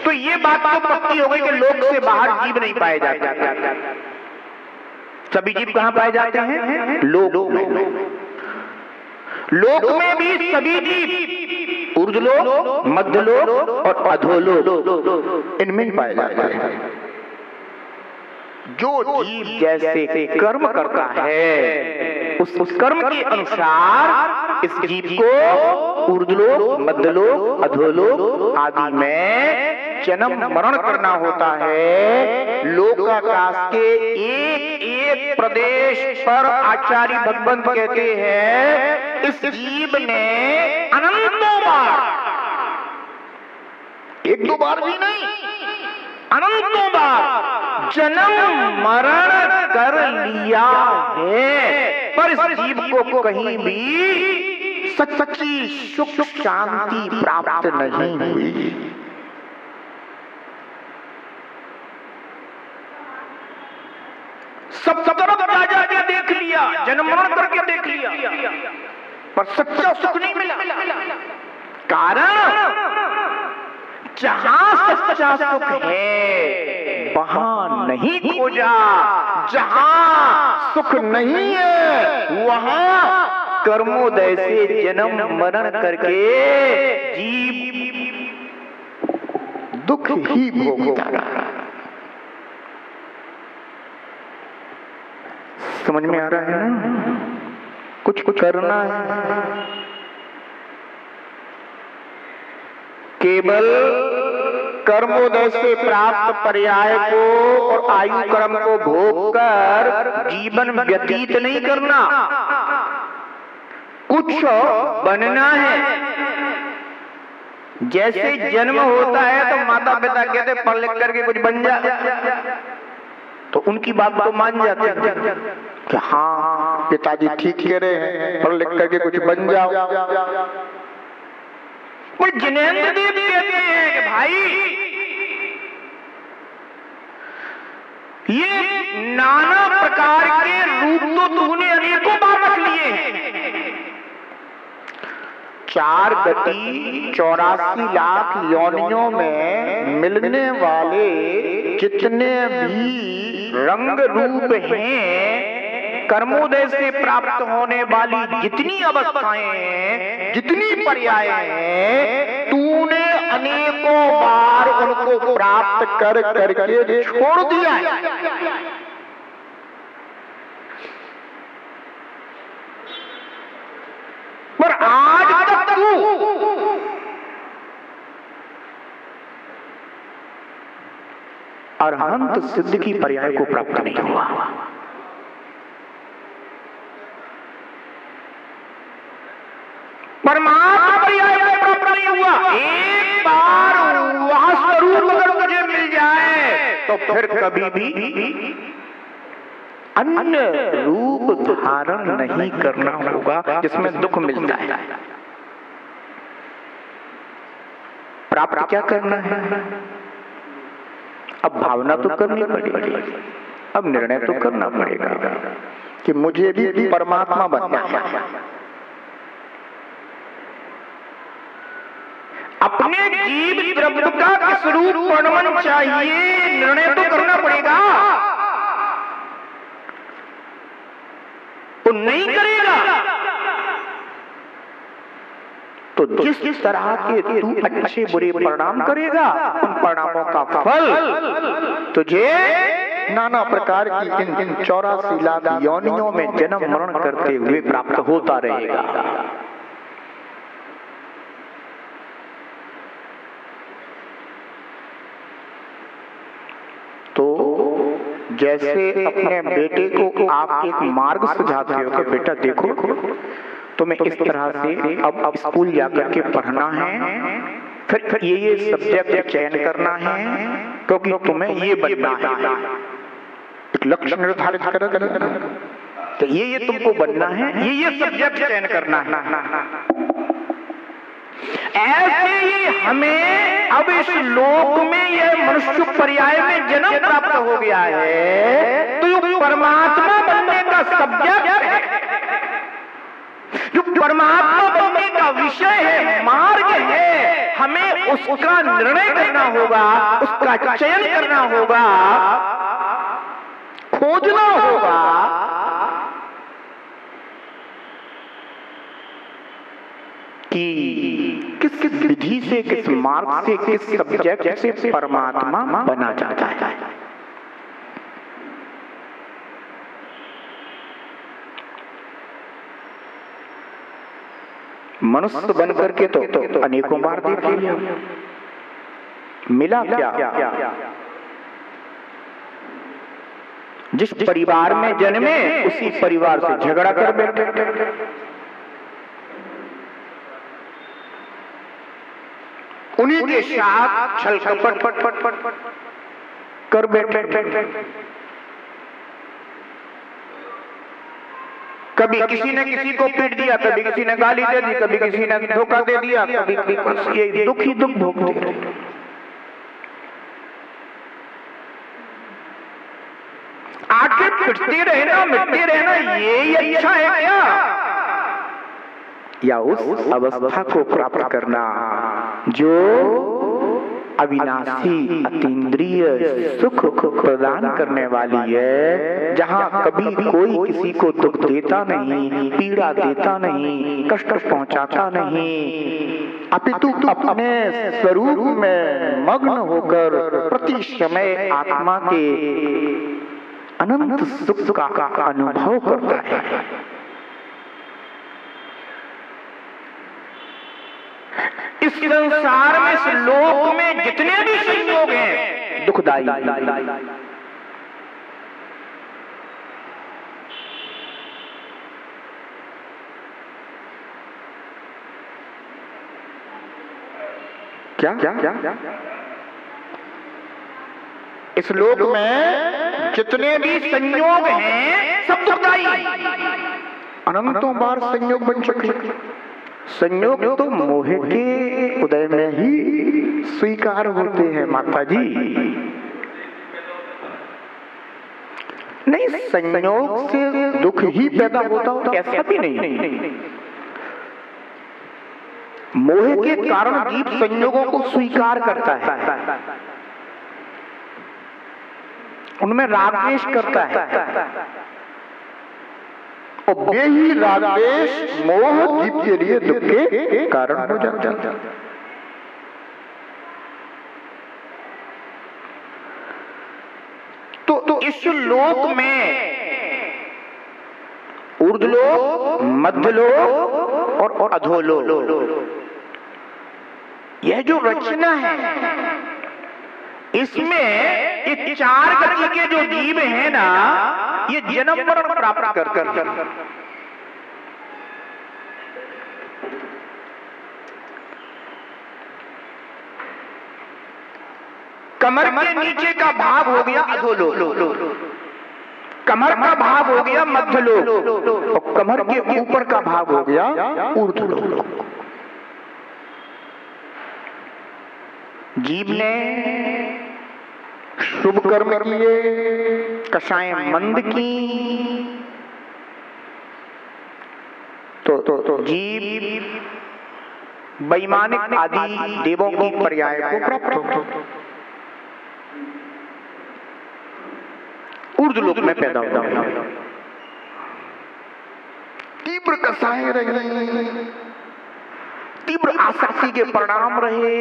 तो ये बात तो पक्की हो गई कि लोक से बाहर जीव नहीं पाए जाते। सभी जीव कहाँ पाए जाते हैं? लोक में। लोक में भी सभी जीव ऊर्ध्वलोक, मध्यलोक और अधोलोक इनमें पाए जाते हैं। जो जीव जैसे कर्म करता है उस कर्म के अनुसार इस जीव को ऊर्ध्वलोक, मध्यलोक, अधोलोक आदि में जन्म मरण करना होता है। लोकाकाश के एक एक प्रदेश पर आचार्य भगवंत कहते हैं इस जीव ने अनंतों बार, एक दो बार भी नहीं, अनंतों बार जन्म मरण कर लिया है, पर इस जीव को कहीं भी सच्ची सुख शांति प्राप्त नहीं हुई। सब तरफ राजा के देख लिया, जन्म मरण करके देख लिया, पर सच्चा सुख नहीं मिला। कारण जहां सच्चा सुख है वहां नहीं खोजा, जहां सुख नहीं है वहां कर्मोदय से जन्म मरण करके जीव दुख ही भोगता रहा। समझ में आ रहा है ना? कुछ करना है, केवल कर्मोदय से प्राप्त पर्याय को और आयु कर्म को भोग कर जीवन व्यतीत नहीं करना, कुछ बनना है। जैसे जन्म होता है तो माता पिता कहते पढ़ लिख करके कुछ बन जा, तो उनकी बात तो मान जाते हैं कि हाँ पिताजी ठीक कह रहे हैं, पढ़ लिख करके कुछ बन जाओ। पर जिनेंद्र देव कहते हैं कि भाई ये नाना प्रकार के रूप तो तूने अनेकों बार रख लिए हैं। 4 गति 84 लाख योनियों में मिलने वाले जितने भी रंग रूप हैं, कर्मोदय से प्राप्त होने वाली जितनी अवस्थाएं हैं, जितनी पर्याय हैं, तूने अनेकों बार उनको प्राप्त कर करके छोड़ दिया है। पर आज तक तू अरहंत सिद्ध की पर्याय को प्राप्त नहीं हुआ। परमात्मा पर्याय को प्राप्त नहीं हुआ। एक बार वह स्वरूप अगर मुझे मिल जाए तो फिर कभी भी अन्य रूप धारण नहीं करना होगा जिसमें दुख मिलता है। प्राप्त क्या करना है? अब भावना तो करनी पड़ेगी, अब निर्णय तो करना पड़ेगा कि मुझे भी परमात्मा बनना है। अपने जीव द्रव्य का स्वरूप वर्णन चाहिए, निर्णय तो करना पड़ेगा। तो नहीं करेगा तो जिस तरह के तू अच्छे बुरे परिणाम करेगा उन परिणामों का फल तुझे नाना प्रकार की इन 84 लाख योनियों में जन्म मरण करते हुए प्राप्त होता रहेगा। जैसे अपने बेटे को आप एक मार्ग सुझाते हो कि बेटा देखो तुम्हें इस तरह से अब स्कूल जाकर के पढ़ना है, फिर ये सब्जेक्ट चयन करना है क्योंकि तुम्हें ये बनना है, एक लक्ष्य निर्धारित कर तो ये तुमको बनना है, ये सब्जेक्ट चयन करना है। ऐसे ही हमें अब इस लोक में यह मनुष्य पर्याय में जन्म प्राप्त हो गया है, तो जो परमात्मा बनने का सब्जेक्ट है, जो परमात्मा बनने का का विषय है, मार्ग है, हमें उसका निर्णय करना होगा, उसका चयन करना होगा, खोजना होगा कि किस किस विधि से, किस मार्ग से, किस सब्जेक्ट से परमात्मा बना जाता है। मनुष्य बन करके तो अनेकों बार देख लिया, मिला क्या? जिस परिवार में जन्मे उसी परिवार से झगड़ा कर बैठे, उन्हीं के साथ छल कपट कर बैठे। कभी किसी ने किसी को पीट दिया, कभी किसी ने गाली दे दी, कभी किसी ने धोखा दे दिया, कभी ये दुख ही दुख भोगते रहे। आगे पिटते रहना, मिटते रहना, ये अच्छा है क्या? या उस अवस्था को प्राप्त करना जो अविनाशी अतीन्द्रिय सुख प्रदान करने वाली है, जहाँ कभी कोई किसी को दुख देता नहीं, पीड़ा देता नहीं, कष्ट पहुंचाता नहीं, अपितु अपने स्वरूप में मग्न होकर प्रति समय आत्मा के अनंत सुख का अनुभव करता है। इस संसार में, इस लोक में जितने भी संयोग हैं दुखदायी, क्या? इस लोक में जितने भी संयोग हैं सब दुखदायी, अनंतों बार संयोग बन चुके। संयोग तो मोह के उदय में ही स्वीकार होते हैं माता जी। नहीं, संयोग से दुख ही पैदा होता हो तो ऐसा भी नहीं। मोह के कारण जीव संयोगों को स्वीकार करता है, उनमें राग द्वेष करता है, और यही राग द्वेष मोह जीव के लिए दुख के कारण हो जाता है। तो इस लोक में ऊर्ध्वलोक, मध्यलोक और अधोलोक, यह जो रचना है इसमें एक चार गति के जो जीव हैं ना, ये जन्म मरण प्राप्त कर कमर के नीचे का भाग हो गया अधोलोक, कमर का भाग हो गया मध्यलोक, और कमर के ऊपर का भाग हो गया ऊर्ध्वलोक। जीव ने शुभ कर्म किए, कषाय मंद की, तो जीव वैमानिक आदि देवों की पर्याय को प्राप्त हो, ऊर्ध्वलोक में पैदा होता है। तीव्र कषाय रहे, तीव्र आसक्ति के परिणाम रहे,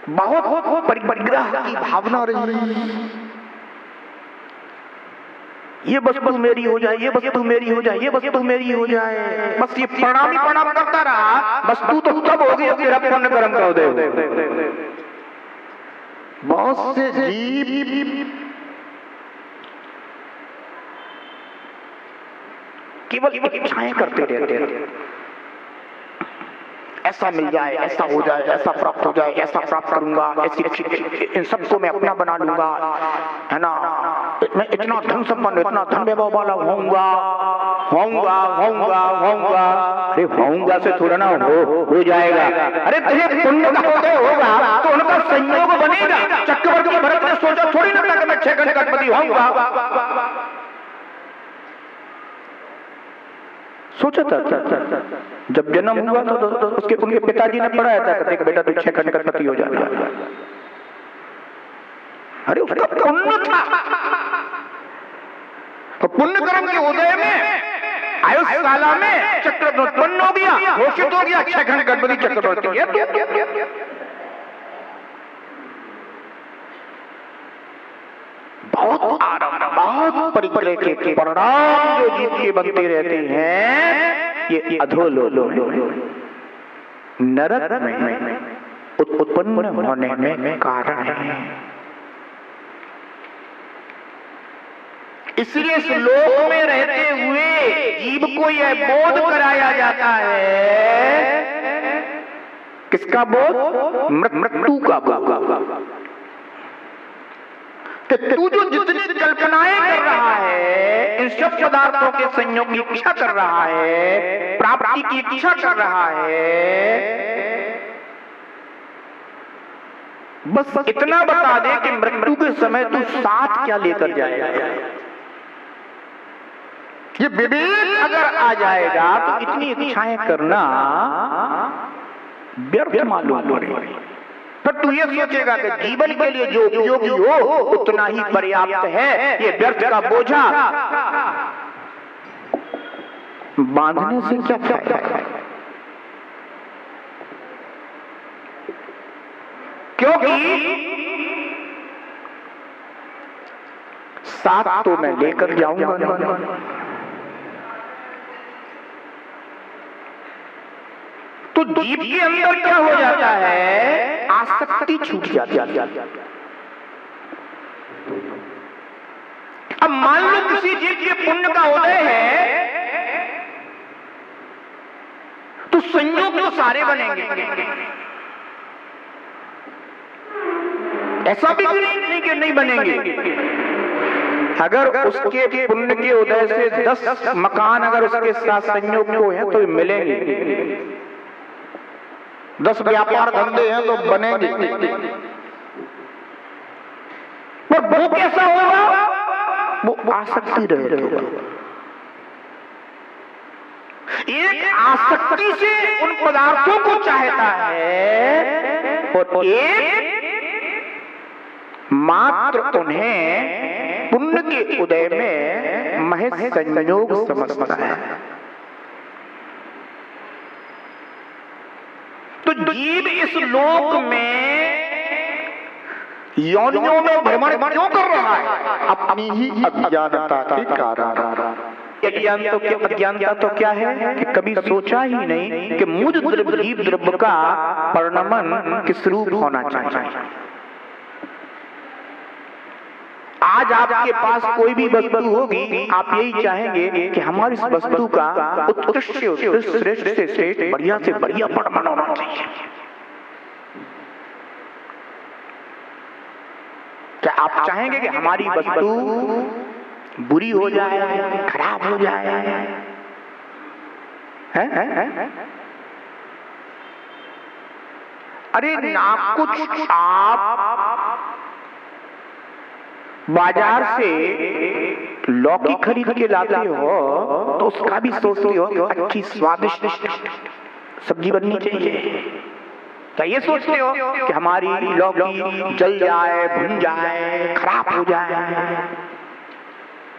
बहुत परिग्रह की भावना रही, ये वस्तु मेरी हो जाए, ये वस्तु मेरी हो जाए, ये वस्तु मेरी हो जाए, बस ये प्रणाम ही प्रणाम करता रहा। वस्तु तो तब हो गई तेरा पुण्य कर्म का उदय। बहुत से जीव केवल इच्छाएं करते रहते हैं, ऐसा मिल जाए, ऐसा हो जाए, ऐसा प्राप्त हो जाए, ऐसा प्राप्त करूंगा, ऐसी इन सबको मैं अपना बना लूंगा, है ना, मैं इतना धन संपन्न, इतना धन वैभव वाला होऊंगा, होऊंगा होऊंगा होऊंगा। अरे होऊंगा से थोड़ा ना हो जाएगा। अरे तुझे पुण्य का उदय होगा तो उनका संयोग बनेगा। चक्रवर्ती भरत ने सोचा थोड़ी ना था कि मैं 6 घंटे गणपति होऊंगा, सोचा था जब जन्म हुआ तो उसके उनके पिताजी ने पढ़ाया था, कहते कि बेटा तू 6 घंटे गणपति हो जाएगा। अरे उसका पुण्य था, तो पुण्य कर्म के उदय में आयुष काला में चक्रवर्ती उत्पन्न हो गया, घोषित हो गया 6 घंटे गणपति चक्रवर्ती है। बहुत आराम, बहुत परिग्रह के परिणाम जो जीव के बनते रहते हैं, ये अधोलोक नरक में उत्पन्न होने में कारण है। इसलिए इस लोक में रहते हुए जीव को यह बोध कराया जाता है, किसका बोध? मृत्यु का बोध। तू जो जितनी कल्पनाएं कर रहा है, इन सब पदार्थों के संयोग की इच्छा कर रहा है, प्राप्ति की इच्छा कर रहा है, बस इतना बता दे कि मृत्यु के समय तू साथ क्या लेकर जाएगा। ये विवेक अगर आ जाएगा तो इतनी इच्छाएं करना व्यर्थ मालूम पड़ेगा। फिर तू ये सोचेगा कि जीवन के लिए जो उपयोगी हो उतना ही पर्याप्त है, ये व्यर्थ का बोझा बांधने से क्या फायदा है। क्योंकि साथ तो मैं लेकर जाऊंगा, तो जीव के अंदर क्या हो जाता है? आसक्ति छूट जाती है। अब मान लो किसी जीव के पुण्य का उदय है तो संयोग तो सारे बनेंगे, ऐसा भी नहीं कि नहीं बनेंगे। अगर उसके पुण्य के उदय से 10 मकान अगर उसके साथ संयोग को हैं तो मिलेंगे, 10 व्यापार धंधे हैं तो बनेंगे। पर वो कैसा होगा? वो आसक्ति रहेगा। एक आसक्ति से उन पदार्थों को चाहता है और एक मात्र उन्हें पुण्य के उदय में महज संयोग समझता है। तो जीव इस लोक में योनियों में भ्रमण क्यों कर रहा है? अपनी ही अज्ञानता के कारण। अज्ञानता तो क्या है कि कभी सोचा ही नहीं कि मुझ द्रव्य जीव द्रव्य का परिणमन किस रूप होना चाहिए। आज आपके पास कोई भी वस्तु होगी, आप यही चाहेंगे कि हमारी इस वस्तु का उत्कृष्ट से उत्कृष्ट, श्रेष्ठ से श्रेष्ठ, बढ़िया से बढ़िया परिणाम होना चाहिए। क्या आप चाहेंगे कि हमारी वस्तु बुरी हो जाए, खराब हो जाए? है? अरे ना कुछ आप बाजार से लौकी खरीद के लाते हो तो उसका भी सोचते हो कि अच्छी स्वादिष्ट सब्जी बननी चाहिए। क्या ये सोचते हो कि हमारी लौकी जल जाए, भुन जाए, खराब हो जाए?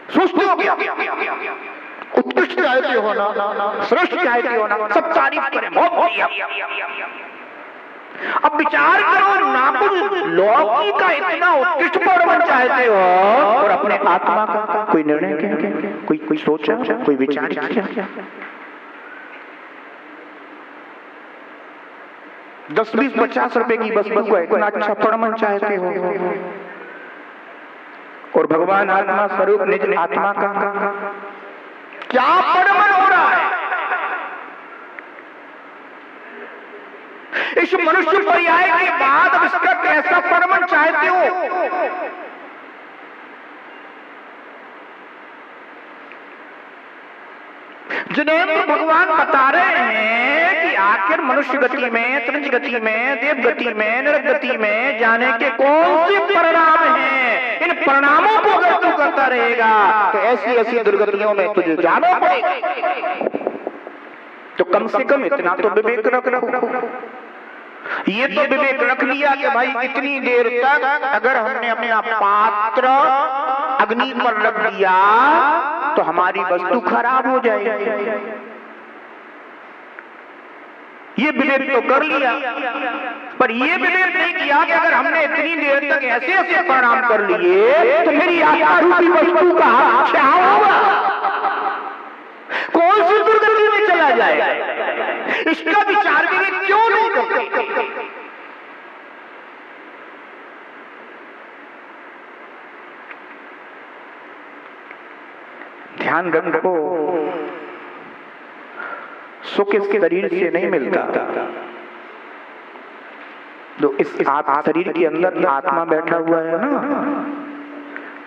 सोचते हो क्या? उत्कृष्ट चाहते हो ना, श्रेष्ठ चाहते हो ना, सब तारीफ करें, बहुत बढ़िया। अब विचार करो, ना कुछ लौकी का इतना उत्कृष्ट परिणाम चाहते हो और अपने आत्मा का कोई निर्णय क्या? कोई सोचा, कोई विचार किया? 10, 20, 50 रुपए की वस्तु को इतना अच्छा परिणाम चाहते हो और भगवान आत्मा स्वरूप निज आत्मा का क्या परिणाम हो रहा है? इस मनुष्य पर्याय के बाद अब इसका कैसा परिणाम चाहते हो? जिन्हें भगवान बता रहे हैं कि आखिर मनुष्य गति में, त्रिज गति में, देव गति में, नरक गति में जाने के कौन से परिणाम हैं। इन परिणामों को अगर तू करता रहेगा तो ऐसी ऐसी दुर्गतियों में तुझे जाना पड़ेगा। तो कम से कम इतना तो विवेक रख रखो। ये तो विवेक रख लिया कि भाई इतनी देर तक अगर हमने अपना पात्र अग्नि पर रख दिया तो हमारी वस्तु खराब हो जाएगी। ये विवेक तो कर लिया, पर ये विवेक नहीं किया कि अगर हमने इतनी देर तक ऐसे ऐसे परिणाम कर लिए तो मेरी आत्मा रूपी वस्तु का क्या होगा, कौन सी दुर्गति में चला जाएगा। इसका विचार विवेक क्यों नहीं करते। ध्यान रखो, सुख इसके शरीर से नहीं मिलता, जो इस शरीर के अंदर आत्मा बैठा हुआ है ना,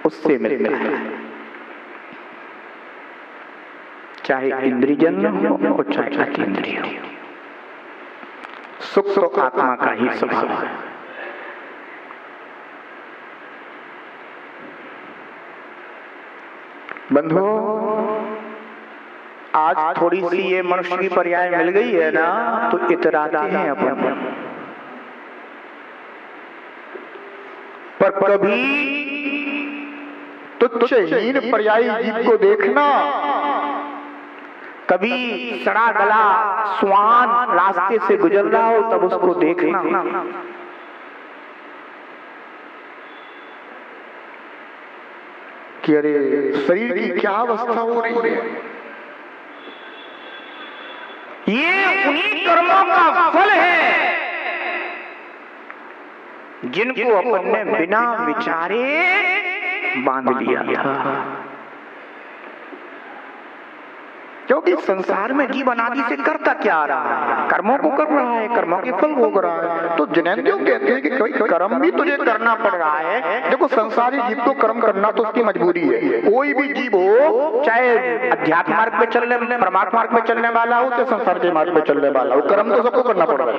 उससे मिलता है। चाहे इंद्रियजन्य हो और चाहे अतीन्द्रिय हो, सुख तो आत्मा का ही स्वभाव है। बंधु, आज थोड़ी सी ये मनुष्य की पर्याय मिल गई है ना, तो इतराते हैं अपन, पर कभी तुच्छहीन पर्यायी जीव को देखना, कभी सड़ा गला स्वान रास्ते से गुजर रहा हो तब उसको देखना, कि अरे शरीर की क्या अवस्था हो रही है। ये उन्हीं कर्मों का फल है जिनको अपन ने बिना विचारे बांध लिया था। क्योंकि संसार में जीव अनादि से करता क्या आ रहा है, कर्मों को कर रहा है, कर्मों के फल भोग रहा है। तो जैनों कहते हैं कि कोई कर्म भी तुझे करना पड़ रहा है। देखो, संसारी जीव को कर्म करना तो उसकी मजबूरी है। कोई भी जीव हो, चाहे अध्यात्म मार्ग पे चलने, परमात्मा मार्ग पे चलने वाला हो, चाहे संसार के मार्ग पे चलने वाला हो, कर्म तो सबको करना पड़ रहा है।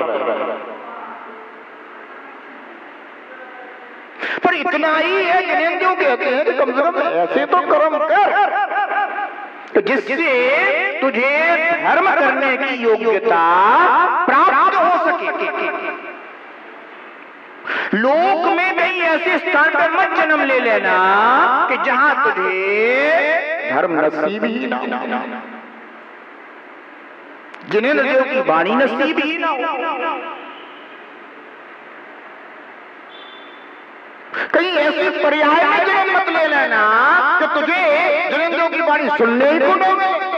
पर इतना ही है, जैनों कहते हैं कि कम से कम ऐसे तो कर्म कर जिससे तुझे धर्म करने की योग्यता प्राप्त हो सके। लोक में कहीं ऐसे स्थान पर मत जन्म ले लेना कि जहां तुझे धर्म नसीब ही ना हो, जिन्हें नदियों की वाणी नसीब ही ना हो। कहीं ऐसे पर्याय में जन्म मत ले लेना कि तुझे जिनेंद्रियों की वाणी सुनने ही को न मिले।